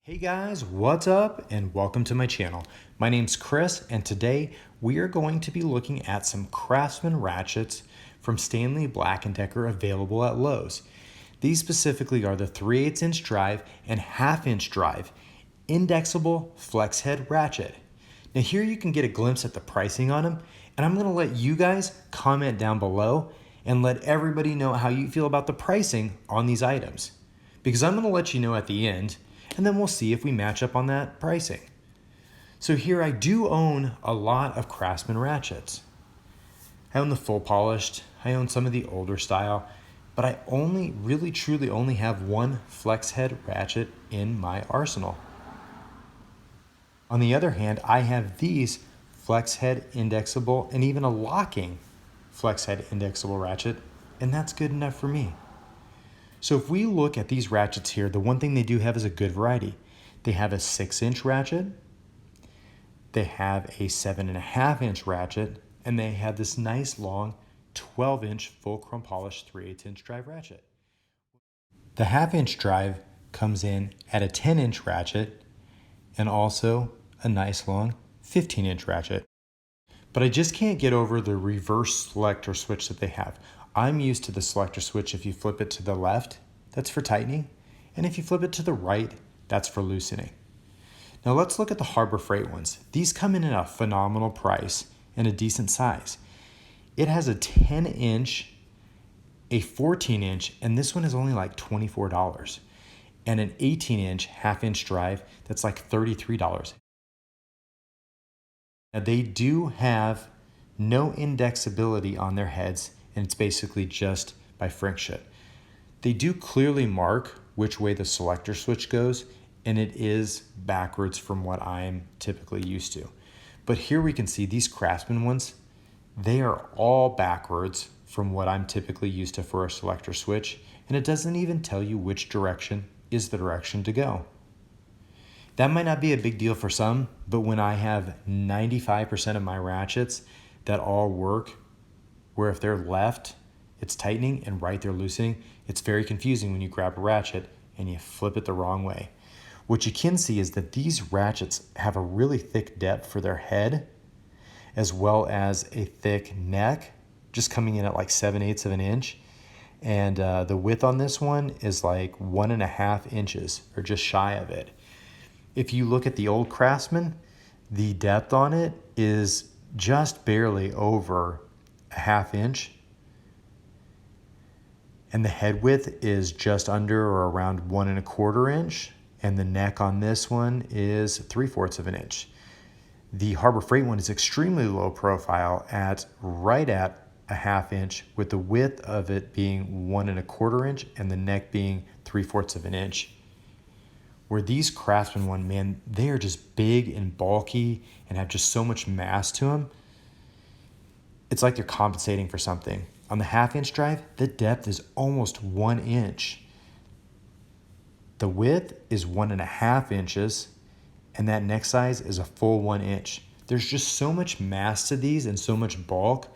Hey guys, what's up and welcome to my channel. My name's Chris and today we are going to be looking at some Craftsman ratchets from Stanley Black & Decker available at Lowe's. These specifically are the 3/8 inch drive and 1/2 inch drive indexable flex head ratchet. Now here you can get a glimpse at the pricing on them, and I'm going to let you guys comment down below and let everybody know how you feel about the pricing on these items, because I'm going to let you know at the end, and then we'll see if we match up on that pricing. So here I do own a lot of Craftsman ratchets. I own the full polished, I own some of the older style, but I really truly only have one flex head ratchet in my arsenal. On the other hand, I have these flex head indexable and even a locking flex head indexable ratchet, and that's good enough for me. So if we look at these ratchets here, the one thing they do have is a good variety. They have a 6-inch ratchet, they have a 7.5 inch ratchet, and they have this nice long 12-inch full chrome polished 3/8 inch drive ratchet. The 1/2 inch drive comes in at a 10-inch ratchet and also a nice long 15-inch ratchet. But I just can't get over the reverse selector switch that they have. I'm used to the selector switch. If you flip it to the left, that's for tightening. And if you flip it to the right, that's for loosening. Now let's look at the Harbor Freight ones. These come in at a phenomenal price and a decent size. It has a 10-inch, a 14-inch, and this one is only like $24. And an 18-inch 1/2 inch drive that's like $33. Now they do have no indexability on their heads, and it's basically just by friction. They do clearly mark which way the selector switch goes, and it is backwards from what I'm typically used to. But here we can see these Craftsman ones, they are all backwards from what I'm typically used to for a selector switch, and it doesn't even tell you which direction is the direction to go. That might not be a big deal for some, but when I have 95% of my ratchets that all work, where if they're left, it's tightening, and right, they're loosening, it's very confusing when you grab a ratchet and you flip it the wrong way. What you can see is that these ratchets have a really thick depth for their head, as well as a thick neck, just coming in at like 7/8 of an inch. And the width on this one is like 1.5 inches, or just shy of it. If you look at the old Craftsman, the depth on it is just barely over a 1/2 inch, and the head width is just under or around 1.25 inch, and the neck on this one is 3/4 of an inch. The Harbor Freight one is extremely low profile at right at a 1/2 inch, with the width of it being 1.25 inch and the neck being 3/4 of an inch. Where these Craftsman one, man, they are just big and bulky and have just so much mass to them. It's like they're compensating for something. On the 1/2 inch drive, the depth is almost 1 inch. The width is 1.5 inches, and that neck size is a full 1 inch. There's just so much mass to these and so much bulk.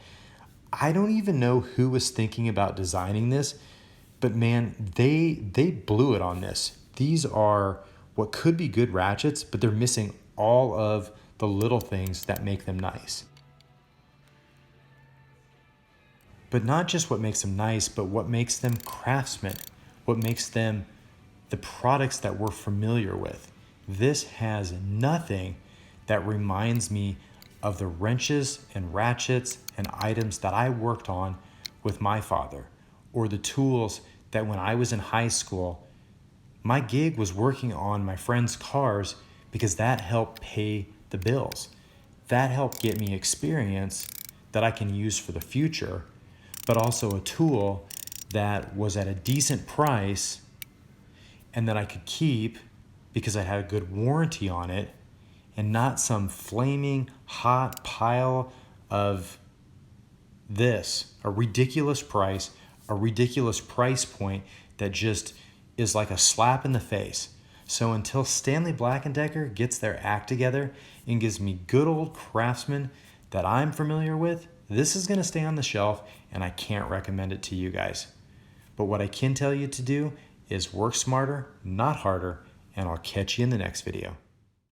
I don't even know who was thinking about designing this, but man, they blew it on this. These are what could be good ratchets, but they're missing all of the little things that make them nice. But not just what makes them nice, but what makes them Craftsman, what makes them the products that we're familiar with. This has nothing that reminds me of the wrenches and ratchets and items that I worked on with my father, or the tools that when I was in high school, my gig was working on my friends' cars, because that helped pay the bills. That helped get me experience that I can use for the future, but also a tool that was at a decent price and that I could keep because I had a good warranty on it, and not some flaming hot pile of this, a ridiculous price point that just is like a slap in the face. So until Stanley Black & Decker gets their act together and gives me good old Craftsman that I'm familiar with, this is going to stay on the shelf, and I can't recommend it to you guys. But what I can tell you to do is work smarter, not harder, and I'll catch you in the next video.